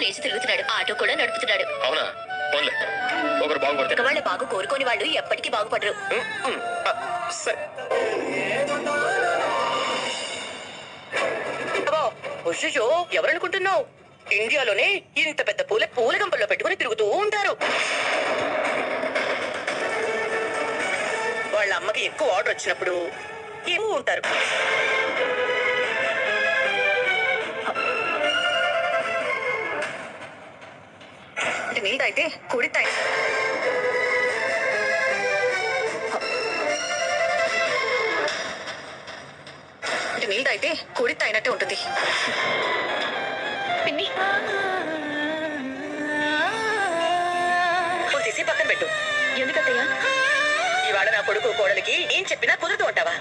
లేచి తిరుగుతున్నాడు, ఆటో కూడా నడుపుతున్నాడు. అవునా? ఒకరు బాగుపడతారు. వాళ్ళ బాగు కోరుకోని వాళ్ళు ఎప్పటికీ బాగుపడరు. ఎవరనుకుంటున్నావు? ఇండియాలోనే ఇంత పెద్ద పూల గంపల్లో పెట్టుకుని తిరుగుతూ ఉంటారు. వాళ్ళ అమ్మకి ఎక్కువ ఆర్డర్ వచ్చినప్పుడు ఏమో ఉంటారు. నీళ్ళైతే కుడితాయి. నీళ్ళైతే కుడితాయినట్టే ఉంటుంది. పిన్ని తీసి పక్కన పెట్టు. ఎందుకత్తయ్యా? ఇవాళ నా కొడుకు కోడలికి ఏం చెప్పినా కుదురుతూ ఉంటావా?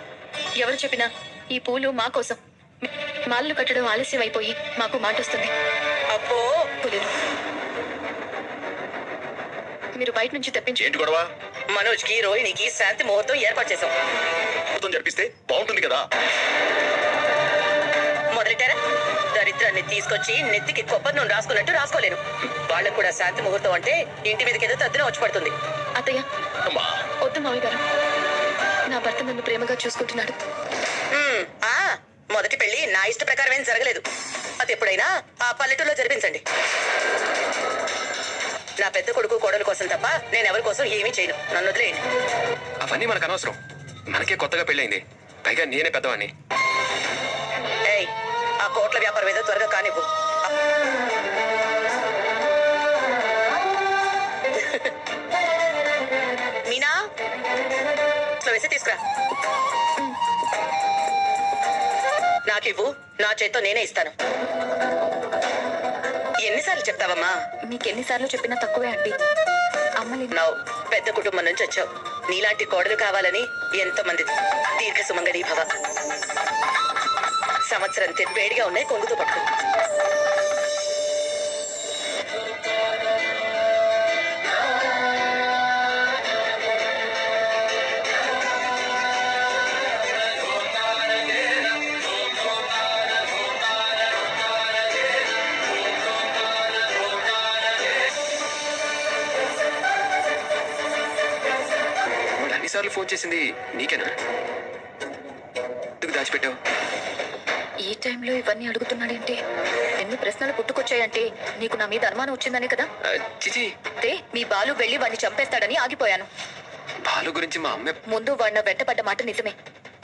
ఎవరు చెప్పినా ఈ పూలు మా కోసం. మాలలు కట్టడం ఆలస్యం అయిపోయి మాకు మాట వస్తుంది. అబ్బో పులిలు మీరు బయట నుంచి తెప్పించి. ఏంటి గొడవ? మనోజ్ కి రోహిణికి శాంతి ముహూర్తం ఏర్పాటు చేశాం. ముహూర్తం జరిపిస్తే బాగుంటుంది కదా. మొదలెట్టారా? దరిద్రాన్ని తీసుకొచ్చి నెత్తికి కొబ్బరి నూనె రాసుకున్నట్టు రాసుకోలేను. వాళ్ళకు కూడా శాంతి ముహూర్తం అంటే ఇంటి మీదకి ఏదో తద్దినం వచ్చి పడుతుంది. అత్తయ్య వద్దు మామయ్య గారు, నా భర్త నన్ను ప్రేమగా చూసుకుంటున్నాడు. మొదటి పెళ్లి నా ఇష్ట ప్రకారం ఏం జరగలేదు. అది ఎప్పుడైనా ఆ పల్లెటూరులో జరిపించండి. నా పెద్ద కొడుకు కోడలు కోసం తప్ప నేను ఎవరి కోసం ఏమీ చేయను. నన్ను వదిలేయండి. అవన్నీ మనకు అనవసరం. మనకే కొత్తగా పెళ్ళైంది, పైగా నేనే పెద్దవాణ్ణి. ఏయ్, ఆ కోట్ల వ్యాపారం ఏదో త్వరగా కానివ్వు. మీనా వేసి తీసుకురా. నాకివ్వు, నా చేత్తో నేనే ఇస్తాను. ఎన్నిసార్లు చెప్తావమ్మా? నీకెన్నిసార్లు చెప్పినా తక్కువే అండి. నవ్వు పెద్ద కుటుంబం నుంచి వచ్చావు. నీలాంటి కోడలు కావాలని ఎంతమంది. దీర్ఘ సుమంగళీ భవ. సంవత్సరం వేడిగా ఉన్నాయి, కొంగుతో పట్టు. ఎన్నిసార్లు ఫోన్ చేసింది నీకేనా? ఎందుకు దాచిపెట్టావు? ఈ టైంలో ఇవన్నీ అడుగుతున్నాడేంటి? ఎన్ని ప్రశ్నలు పుట్టుకొచ్చాయంటే నీకు నా మీద అనుమానం వచ్చిందనే కదా. చిచి, మీ బాలు వెళ్ళి వాడిని చంపేస్తాడని ఆగిపోయాను. బాలు గురించి మా అమ్మ ముందు వాడిన వెంటపడ్డ మాట నిజమే.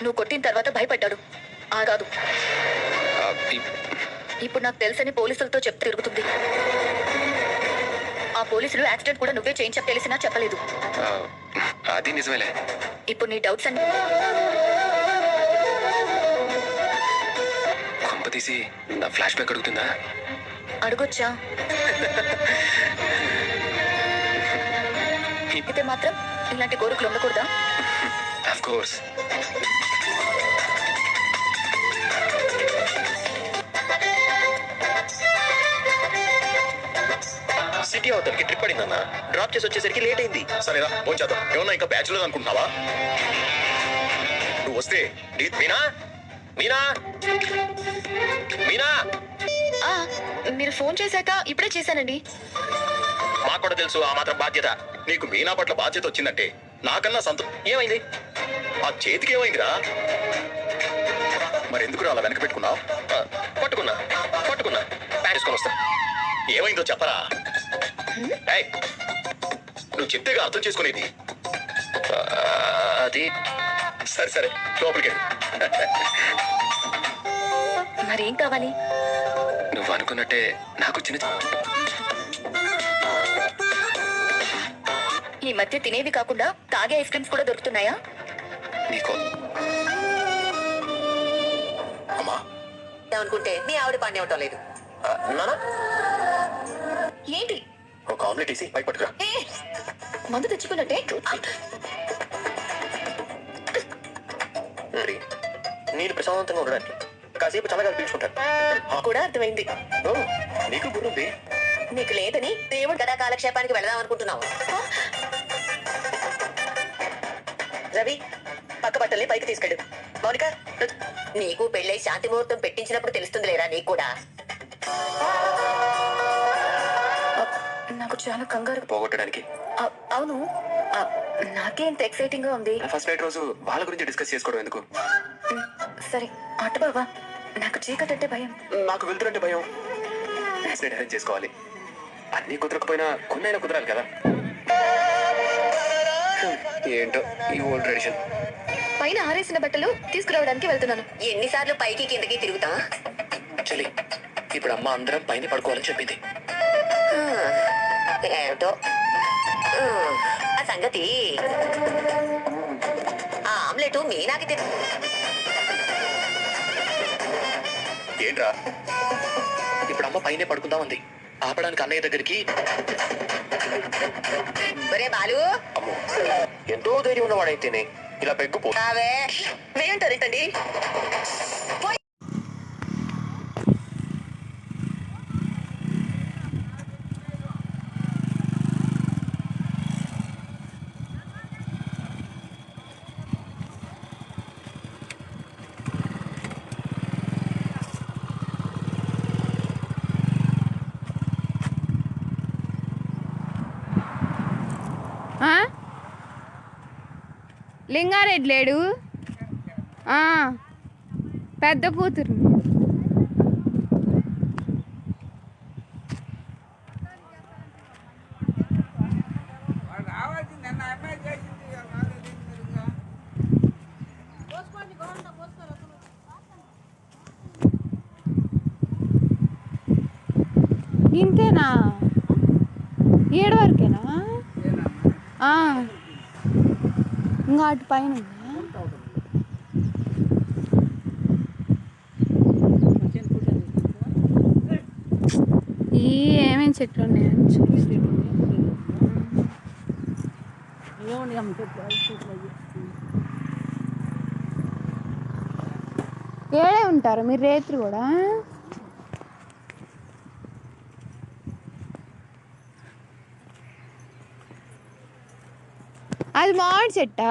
నువ్వు కొట్టిన తర్వాత భయపడ్డాడు. కాదు, ఇప్పుడు నాకు తెలుసని పోలీసులతో చెప్తే తిరుగుతుంది. ఆ పోలీసులు యాక్సిడెంట్ కూడా నువ్వే చేయించ తెలిసినా చెప్పలేదు. అది నిజమేలే. ఇప్పుడు నీ డౌట్స్ అన్ని కొంప తీసి నా ఫ్లాష్ బ్యాక్ అడుగుతుందా? అడగొచ్చా? అయితే మాత్రం ఇలాంటి కోరికలు ఉండకూడదా? Of course. సిటీ అవతలకి ట్రిప్ పడిందన్న. డ్రాప్ చేసి వచ్చేసరికి లేట్ అయింది. సరేనా, ఫోన్ చేద్దాం. ఏమన్నా ఇంకా బ్యాచులర్ అనుకుంటున్నావా? నువ్వు వస్తే మీనా మీనా మీనా మీరు ఫోన్ చేశాక ఇప్పుడే చేశానండి. మాకు కూడా తెలుసు ఆ మాత్రం బాధ్యత. నీకు మీనా పట్ల బాధ్యత వచ్చిందంటే నాకన్నా ఏమైంది? ఆ చేతికి ఏమైందిరా? మరి ఎందుకు అలా వెనక పెట్టుకున్నావు? పట్టుకున్నా ప్యాన్ వేసుకొని వస్తా. ఏమైందో చెప్పరా? నువ్వు చెప్తేగా అర్థం చేసుకునేది. అది సరే లోపలికి. మరేం కావాలి? నువ్వు అనుకున్నట్టే నాకు చిన్న ఈ మధ్య తినేవి కాకుండా తాగే ఐస్ క్రీమ్స్ కూడా దొరుకుతున్నాయా? నీకో అమ్మా అనుకుంటే మీ ఆవిడ పని అవటం లేదు. నానా ఏంటి? ఒక ఆమ్లెట్ వేసి పై పట్టుకురా. మందు తెచ్చుకున్నట్టే. నేను ప్రశాంతంగా ఉండడానికి కాసేపు చల్లగా పీల్చుకుంటాను కూడా అర్థమైంది. నీకు గుర్రుంది. నీకు లేదని దేవుడు కదా కాలక్షేపానికి వెళదాం అనుకుంటున్నావు. రవి, పక్క బట్టల్ని పైకి తీసుకెళ్ళు. మౌనిక, నీకు పెళ్ళై శాంతి ముహూర్తం పెట్టించినప్పుడు తెలుస్తుంది లేరా నీకు కూడా. చాలా కంగారు. పోగొట్టడానికి అవును, ఆ, నాకే ఇంత ఎక్సైటింగ్ గా ఉంది. ఫస్ట్ నైట్ రోజు వాళ్ళ గురించి డిస్కస్ చేసుకోవడం ఎందుకు? సరే అటు బావా, నాకు చీకటి అంటే భయం. నాకు వెళ్తురంటే భయం. నెక్స్ట్ నైట్ అరేంజ్ చేసుకోవాలి. అన్నీ కుదరకపోయినా కొన్నైనా కుదరాలి కదా. ఏంటో ఈ ఓల్డ్ ట్రెడిషన్. పైన ఆరేసిన బట్టలు తీసుకురావడానికి వెళ్తున్నాను. ఎన్నిసార్లు పైకి కిందకి తిరుగుతా? చలి, ఇప్పుడు అమ్మ అందరం పైన పడుకోవాలని చెప్పింది. ఏమిటో ఆ సంగతి. ఆ ఆమ్లెట్ మీనాకి ఏంట్రా, ఇప్పుడు అమ్మ పైనే పడుకుందాం ఉంది. ఆపడానికి అన్నయ్య దగ్గరికి. ఒరే బాలు, అమ్మో, ఎంతో ధైర్యం ఉన్నవాడైతేనే ఇలా పెగ్గుపో. అవే వేయంటారేంటండి? లింగారెడ్డి లేడు, పెద్ద కూతురు. ఇంతేనా? 7 వరకేనా? ఇంకా అటు పైన ఈ ఏమేమి చెట్లు ఉన్నాయని ఏడే ఉంటారు మీరు రేత్రి కూడా? అది మామిడి చెట్టా?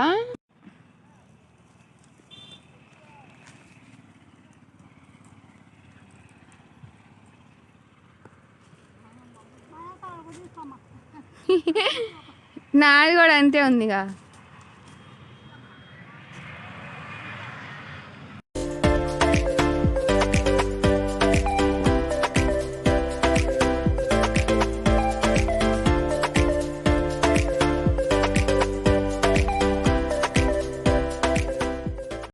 నాది కూడా అంతే ఉందిగా.